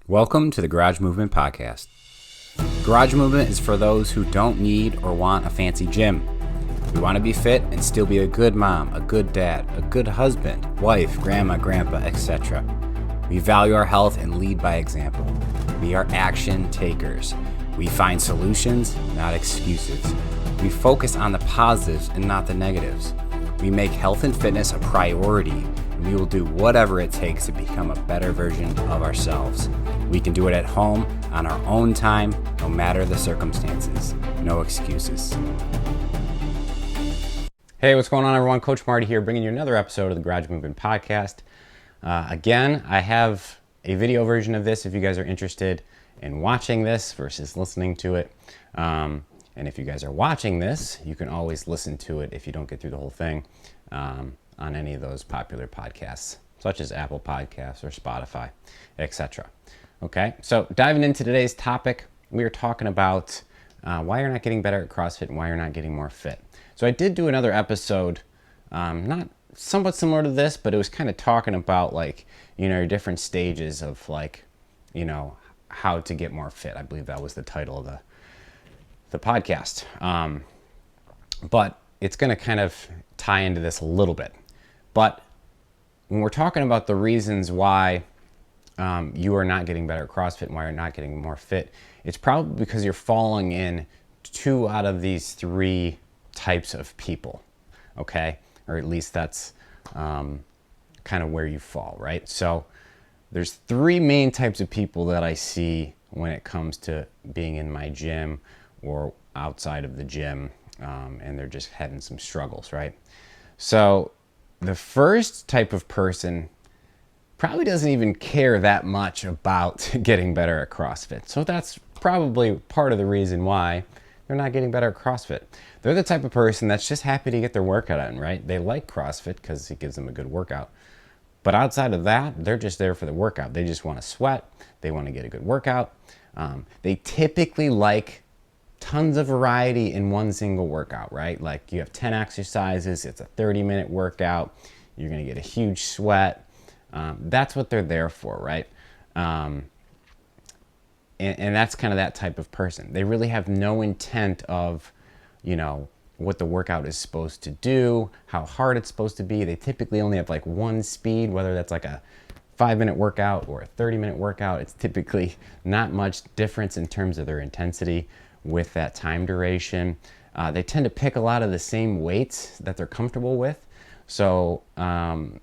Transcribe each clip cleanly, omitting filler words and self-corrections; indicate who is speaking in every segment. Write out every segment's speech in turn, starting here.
Speaker 1: Welcome to the Garage Movement Podcast. Garage Movement is for those who don't need or want a fancy gym. We want to be fit and still be a good mom, a good dad, a good husband, wife, grandma, grandpa, etc. We value our health and lead by example. We are action takers. We find solutions, not excuses. We focus on the positives and not the negatives. We make health and fitness a priority, and we will do whatever it takes to become a better version of ourselves. We can do it at home, on our own time, no matter the circumstances. No excuses. Hey, what's going on, everyone? Coach Marty here, bringing you another episode of the Garage Movement Podcast. Again, I have a video version of this if you guys are interested in watching this versus listening to it. And if you guys are watching this, you can always listen to it if you don't get through the whole thing on any of those popular podcasts, such as Apple Podcasts or Spotify, etc. Okay, so diving into today's topic, we are talking about why you're not getting better at CrossFit and why you're not getting more fit. So I did do another episode, not somewhat similar to this, but it was kind of talking about your different stages of how to get more fit. I believe that was the title of the podcast. But it's going to kind of tie into this a little bit. But when we're talking about the reasons why you are not getting better at CrossFit and why you're not getting more fit, it's probably because you're falling in 2 out of these 3 types of people, okay? Or at least that's kind of where you fall, right? So there's 3 main types of people that I see when it comes to being in my gym or outside of the gym, and they're just having some struggles, right? So the first type of person probably doesn't even care that much about getting better at CrossFit. So that's probably part of the reason why they're not getting better at CrossFit. They're the type of person that's just happy to get their workout in, right? They like CrossFit because it gives them a good workout. But outside of that, they're just there for the workout. They just want to sweat. They want to get a good workout. They typically like tons of variety in one single workout, right? Like you have 10 exercises, it's a 30-minute workout, you're going to get a huge sweat. That's what they're there for, right? And that's kind of that type of person. They really have no intent of, what the workout is supposed to do, how hard it's supposed to be. They typically only have one speed, whether that's like a 5-minute workout or a 30-minute workout. It's typically not much difference in terms of their intensity with that time duration. They tend to pick a lot of the same weights that they're comfortable with. So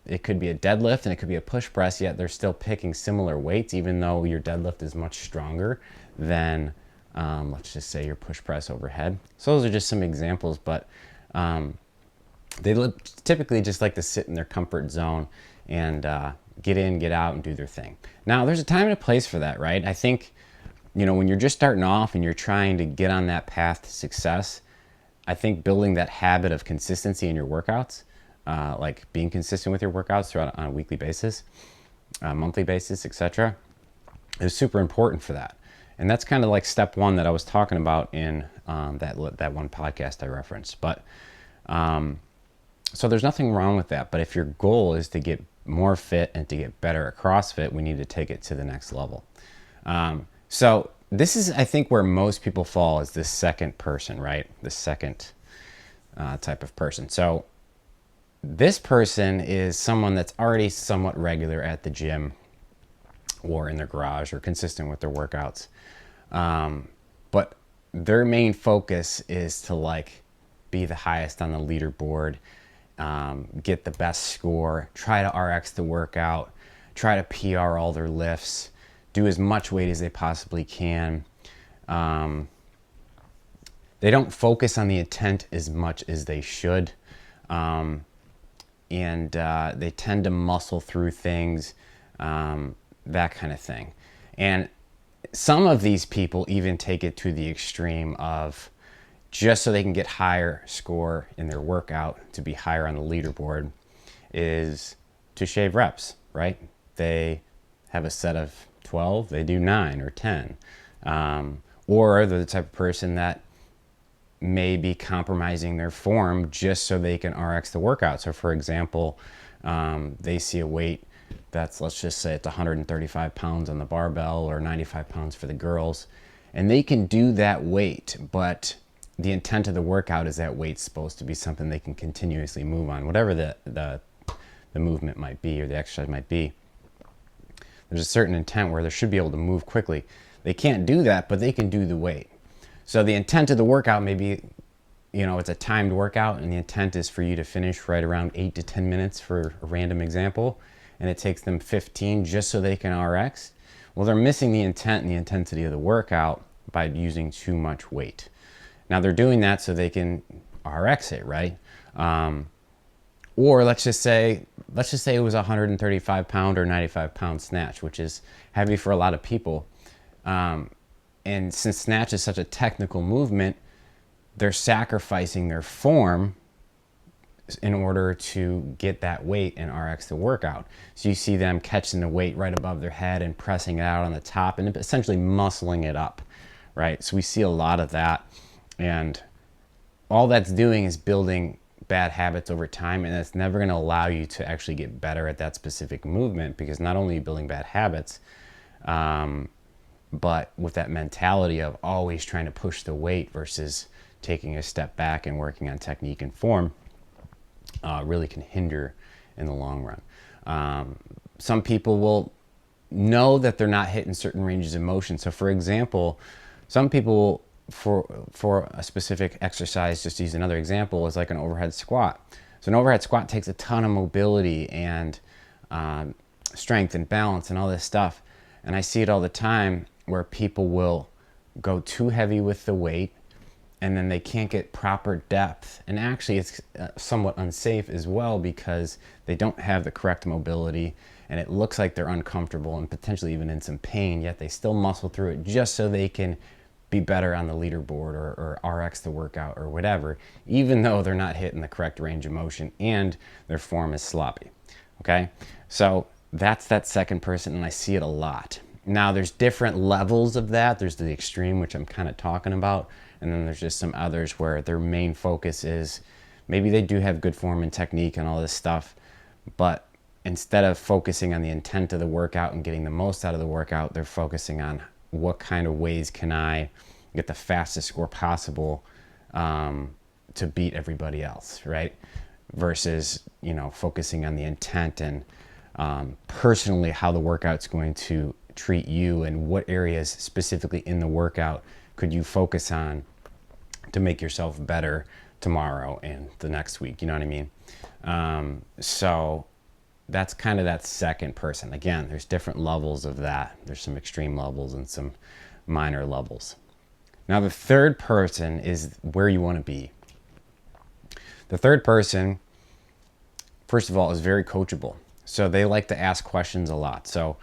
Speaker 1: it could be a deadlift and it could be a push press, yet they're still picking similar weights, even though your deadlift is much stronger than, let's just say, your push press overhead. So those are just some examples, but they typically just like to sit in their comfort zone and get in, get out, and do their thing. Now, there's a time and a place for that, right? I think, when you're just starting off and you're trying to get on that path to success, I think building that habit of consistency in your workouts, like being consistent with your workouts throughout on a weekly basis, monthly basis, etc., is super important for that. And that's kind of like step 1 that I was talking about in that one podcast I referenced. But so there's nothing wrong with that. But if your goal is to get more fit and to get better at CrossFit, we need to take it to the next level. So this is, I think, where most people fall, is this second person, right? The second type of person. So this person is someone that's already somewhat regular at the gym or in their garage or consistent with their workouts. But their main focus is to be the highest on the leaderboard, get the best score, try to RX the workout, try to PR all their lifts, do as much weight as they possibly can. They don't focus on the intent as much as they should. And they tend to muscle through things, that kind of thing. And some of these people even take it to the extreme of, just so they can get higher score in their workout, to be higher on the leaderboard, is to shave reps, right? They have a set of 12, they do 9 or 10. Or they're the type of person that may be compromising their form just so they can RX the workout. So for example, they see a weight let's just say it's 135 pounds on the barbell or 95 pounds for the girls. And they can do that weight, but the intent of the workout is that weight's supposed to be something they can continuously move on, whatever the movement might be or the exercise might be. There's a certain intent where they should be able to move quickly. They can't do that, but they can do the weight. So the intent of the workout may be, it's a timed workout, and the intent is for you to finish right around 8 to 10 minutes for a random example, and it takes them 15 just so they can RX. Well, they're missing the intent and the intensity of the workout by using too much weight. Now they're doing that so they can RX it, right? Or let's just say it was a 135 pound or 95 pound snatch, which is heavy for a lot of people. And since snatch is such a technical movement, they're sacrificing their form in order to get that weight and RX the workout. So you see them catching the weight right above their head and pressing it out on the top and essentially muscling it up, right? So we see a lot of that, and all that's doing is building bad habits over time, and it's never going to allow you to actually get better at that specific movement, because not only are you building bad habits, but with that mentality of always trying to push the weight versus taking a step back and working on technique and form, really can hinder in the long run. Some people will know that they're not hitting certain ranges of motion. So for example, some people, for a specific exercise, just to use another example, is like an overhead squat. So an overhead squat takes a ton of mobility and strength and balance and all this stuff. And I see it all the time where people will go too heavy with the weight, and then they can't get proper depth. And actually it's somewhat unsafe as well, because they don't have the correct mobility, and it looks like they're uncomfortable and potentially even in some pain, yet they still muscle through it just so they can be better on the leaderboard or RX the workout or whatever, even though they're not hitting the correct range of motion and their form is sloppy. Okay, so that's that second person, and I see it a lot. Now there's different levels of that. There's the extreme, which I'm kind of talking about, and then there's just some others where their main focus is maybe they do have good form and technique and all this stuff, but instead of focusing on the intent of the workout and getting the most out of the workout, they're focusing on what kind of ways can I get the fastest score possible to beat everybody else, right? Versus, focusing on the intent and personally how the workout's going to treat you, and what areas specifically in the workout could you focus on to make yourself better tomorrow and the next week. You know what I mean? So that's kind of that second person. Again, there's different levels of that. There's some extreme levels and some minor levels. Now the third person is where you want to be. The third person, first of all, is very coachable. So they like to ask questions a lot. So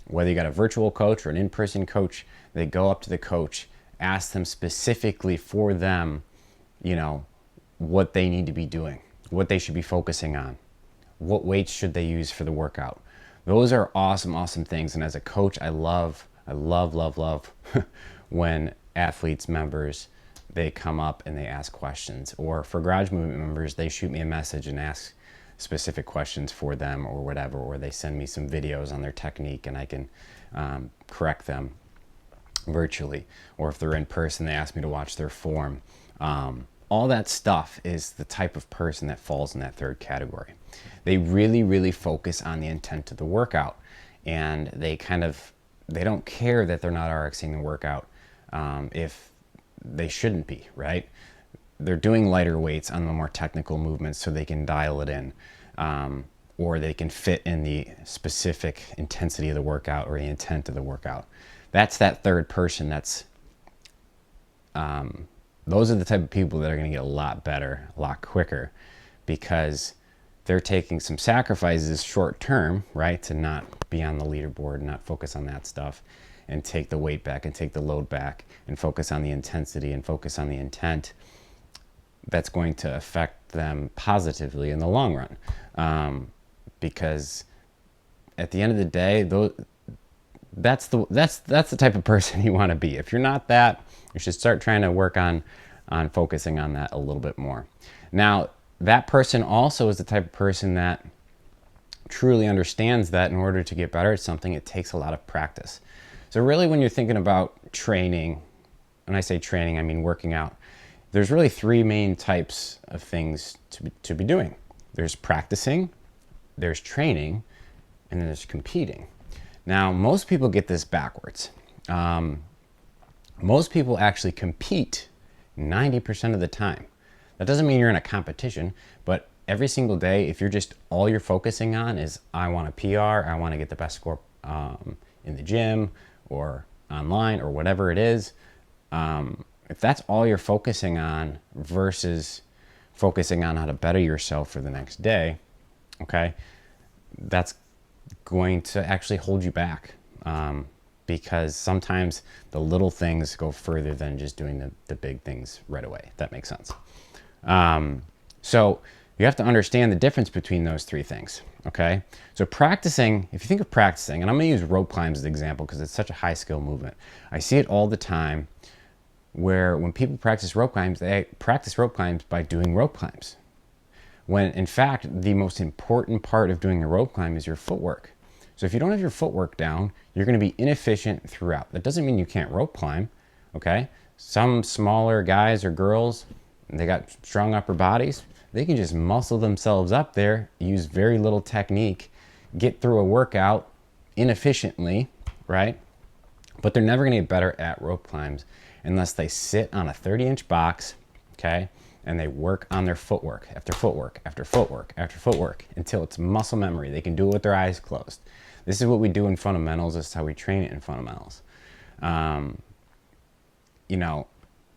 Speaker 1: whether you got a virtual coach or an in-person coach, they go up to the coach, ask them specifically for them, what they need to be doing, what they should be focusing on, what weights should they use for the workout. Those are awesome, awesome things. And as a coach, I love when athletes, members, they come up and they ask questions. Or for Garage Movement members, they shoot me a message and ask specific questions for them or whatever, or they send me some videos on their technique and I can correct them virtually. Or if they're in person, they ask me to watch their form. All that stuff is the type of person that falls in that third category. They really, really focus on the intent of the workout, and they don't care that they're not RXing the workout if they shouldn't be, right? They're doing lighter weights on the more technical movements so they can dial it in, or they can fit in the specific intensity of the workout or the intent of the workout. That's that third person. Those are the type of people that are going to get a lot better, a lot quicker, because they're taking some sacrifices short term, right, to not be on the leaderboard and not focus on that stuff, and take the weight back and take the load back and focus on the intensity and focus on the intent. That's going to affect them positively in the long run, because at the end of the day, that's the type of person you want to be. If you're not that, you should start trying to work on focusing on that a little bit more. Now, that person also is the type of person that truly understands that in order to get better at something, it takes a lot of practice. So really, when you're thinking about training, and I say training, I mean working out, there's really three main types of things to be doing. There's practicing, there's training, and then there's competing. Now, most people get this backwards. Most people actually compete 90% of the time. That doesn't mean you're in a competition, but every single day, if you're just, all you're focusing on is, I want a PR, I want to get the best score in the gym or online or whatever it is, if that's all you're focusing on versus focusing on how to better yourself for the next day, okay, that's going to actually hold you back, because sometimes the little things go further than just doing the big things right away, if that makes sense. So you have to understand the difference between those three things, okay? So practicing, if you think of practicing, and I'm going to use rope climbs as an example because it's such a high skill movement. I see it all the time where when people practice rope climbs, they practice rope climbs by doing rope climbs. When in fact, the most important part of doing a rope climb is your footwork. So if you don't have your footwork down, you're going to be inefficient throughout. That doesn't mean you can't rope climb, okay? Some smaller guys or girls, they got strong upper bodies, they can just muscle themselves up there, use very little technique, get through a workout inefficiently, right? But they're never going to get better at rope climbs unless they sit on a 30-inch box, okay, and they work on their footwork after footwork after footwork after footwork until it's muscle memory. They can do it with their eyes closed. This is what we do in fundamentals. This is how we train it in fundamentals. You know,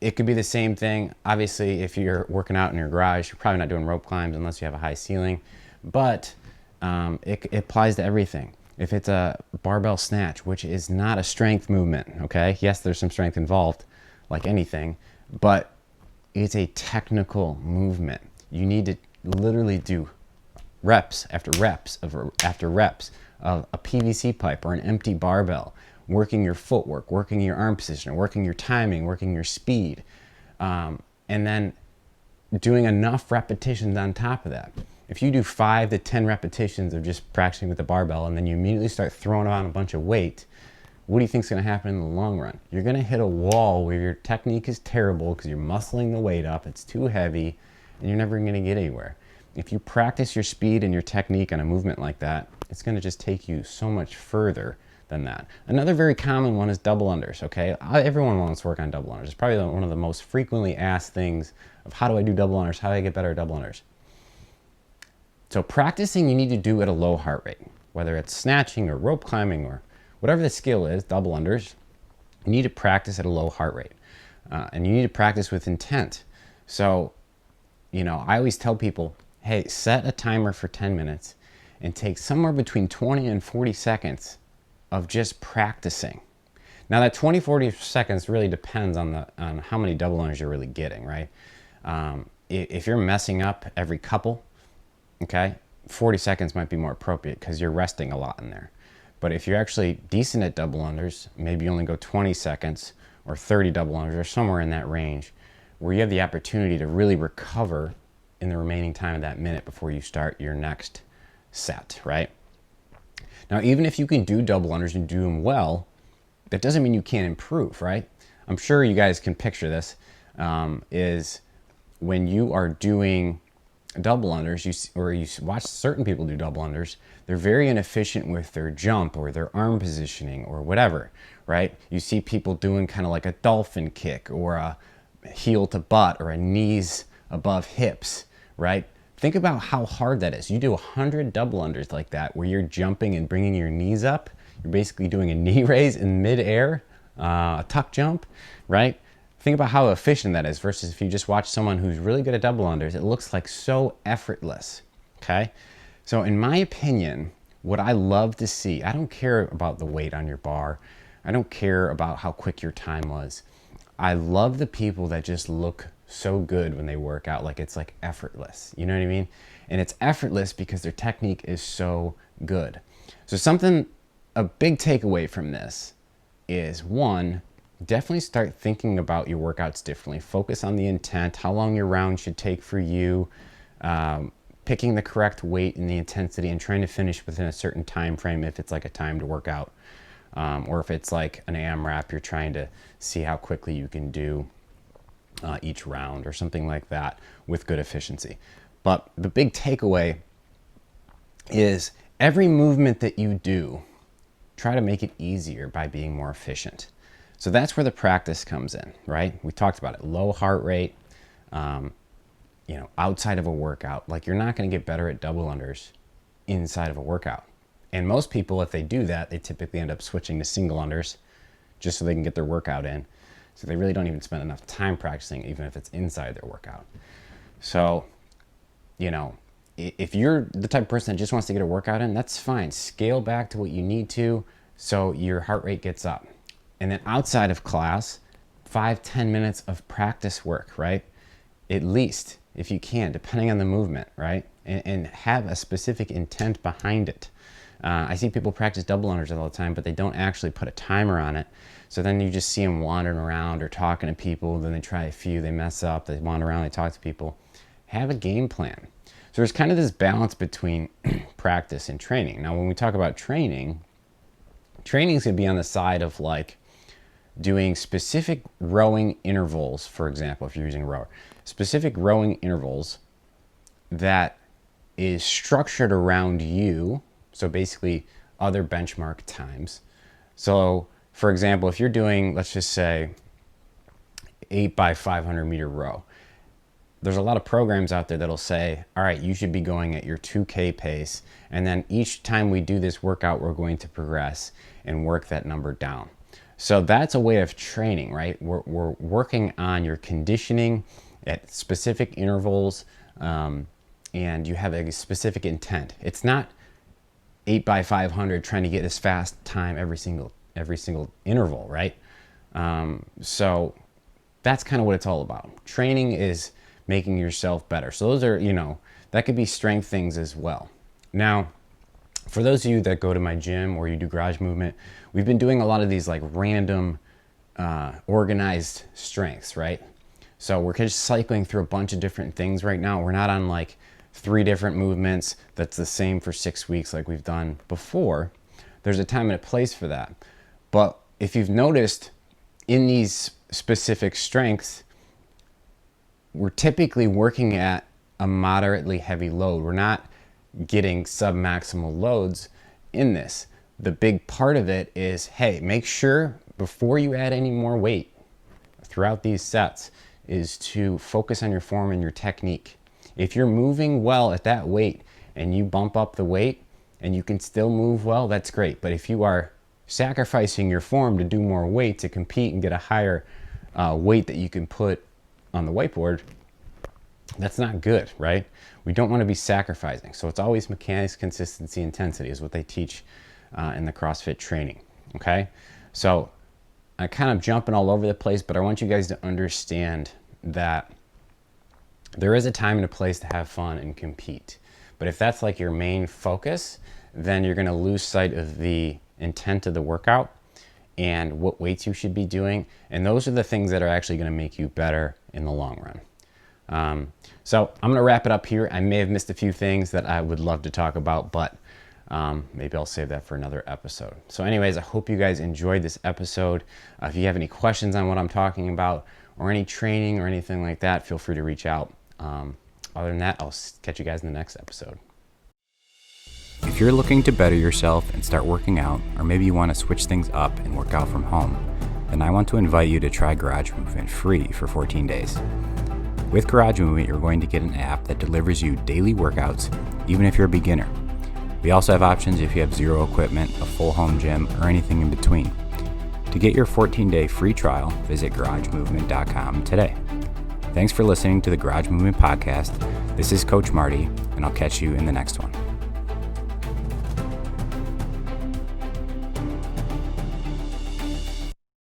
Speaker 1: it could be the same thing. Obviously, if you're working out in your garage, you're probably not doing rope climbs unless you have a high ceiling, but it applies to everything. If it's a barbell snatch, which is not a strength movement, okay? Yes, there's some strength involved, like anything, but it's a technical movement. You need to literally do reps after reps after reps of a PVC pipe or an empty barbell, working your footwork, working your arm position, working your timing, working your speed, and then doing enough repetitions on top of that. If you do 5 to 10 repetitions of just practicing with the barbell and then you immediately start throwing on a bunch of weight, what do you think is going to happen in the long run? You're going to hit a wall where your technique is terrible because you're muscling the weight up, it's too heavy, and you're never going to get anywhere. If you practice your speed and your technique on a movement like that, it's going to just take you so much further than that. Another very common one is double unders, okay? Everyone wants to work on double unders. It's probably one of the most frequently asked things of how do I do double unders? How do I get better at double unders? So practicing you need to do at a low heart rate, whether it's snatching or rope climbing or whatever the skill is, double unders, you need to practice at a low heart rate. And you need to practice with intent. So, you know, I always tell people, hey, set a timer for 10 minutes and take somewhere between 20 and 40 seconds of just practicing. Now that 40 seconds really depends on how many double unders you're really getting, right? If you're messing up every couple, okay, 40 seconds might be more appropriate because you're resting a lot in there. But if you're actually decent at double unders, maybe you only go 20 seconds or 30 double unders or somewhere in that range where you have the opportunity to really recover in the remaining time of that minute before you start your next set, right? Now, even if you can do double unders and do them well, that doesn't mean you can't improve, right? I'm sure you guys can picture this, is when you are doing double unders, you watch certain people do double unders, they're very inefficient with their jump or their arm positioning or whatever, right? You see people doing kind of like a dolphin kick or a heel to butt or a knees above hips, right? Think about how hard that is. You do 100 double unders like that where you're jumping and bringing your knees up. You're basically doing a knee raise in midair, a tuck jump, right? Think about how efficient that is versus if you just watch someone who's really good at double unders, it looks like so effortless, okay? So in my opinion, what I love to see, I don't care about the weight on your bar. I don't care about how quick your time was. I love the people that just look so good when they work out, like it's like effortless, you know what I mean? And it's effortless because their technique is so good. So a big takeaway from this is, one, definitely start thinking about your workouts differently. Focus on the intent, how long your round should take for you. picking the correct weight and the intensity and trying to finish within a certain time frame if it's like a timed workout. Or if it's like an AMRAP, you're trying to see how quickly you can do each round or something like that with good efficiency. But the big takeaway is every movement that you do, try to make it easier by being more efficient. So that's where the practice comes in, right? We talked about it, low heart rate, outside of a workout. Like, you're not going to get better at double unders inside of a workout. And most people, if they do that, they typically end up switching to single unders just so they can get their workout in. So they really don't even spend enough time practicing, even if it's inside their workout. So, if you're the type of person that just wants to get a workout in, that's fine. Scale back to what you need to so your heart rate gets up. And then outside of class, 5-10 minutes of practice work, right? At least, if you can, depending on the movement, right? And have a specific intent behind it. I see people practice double unders all the time, but they don't actually put a timer on it. So then you just see them wandering around or talking to people. Then they try a few, they mess up, they wander around, they talk to people. Have a game plan. So there's kind of this balance between practice and training. Now, when we talk about training is going to be on the side of like doing specific rowing intervals, for example, if you're using a rower. Specific rowing intervals that is structured around you. So basically other benchmark times. So for example, if you're doing, let's just say 8 by 500 meter row, there's a lot of programs out there that'll say, all right, you should be going at your 2K pace. And then each time we do this workout, we're going to progress and work that number down. So that's a way of training, right? We're working on your conditioning at specific intervals, and you have a specific intent. It's not 8 by 500 trying to get this fast time every single interval, right? So that's kind of what it's all about. Training is making yourself better. So those are, that could be strength things as well. Now, for those of you that go to my gym or you do garage movement, we've been doing a lot of these like random organized strengths, right? So we're just cycling through a bunch of different things right now. We're not on like 3 different movements that's the same for 6 weeks like we've done before. There's a time and a place for that. But if you've noticed, in these specific strengths, we're typically working at a moderately heavy load. We're not getting sub-maximal loads in this. The big part of it is, hey, make sure before you add any more weight throughout these sets is to focus on your form and your technique. If you're moving well at that weight and you bump up the weight and you can still move well, that's great. But if you are sacrificing your form to do more weight to compete and get a higher weight that you can put on the whiteboard, that's not good, right? We don't want to be sacrificing. So it's always mechanics, consistency, intensity is what they teach in the CrossFit training, okay? So I'm kind of jumping all over the place, but I want you guys to understand that there is a time and a place to have fun and compete. But if that's like your main focus, then you're going to lose sight of the intent of the workout and what weights you should be doing. And those are the things that are actually going to make you better in the long run. So I'm going to wrap it up here. I may have missed a few things that I would love to talk about, but maybe I'll save that for another episode. So anyways, I hope you guys enjoyed this episode. If you have any questions on what I'm talking about or any training or anything like that, feel free to reach out. Other than that, I'll catch you guys in the next episode.
Speaker 2: If you're looking to better yourself and start working out, or maybe you want to switch things up and work out from home, then I want to invite you to try Garage Movement free for 14 days. With Garage Movement, you're going to get an app that delivers you daily workouts, even if you're a beginner. We also have options if you have zero equipment, a full home gym, or anything in between. To get your 14-day free trial, visit garagemovement.com today. Thanks for listening to the Garage Movement Podcast. This is Coach Marty, and I'll catch you in the next one.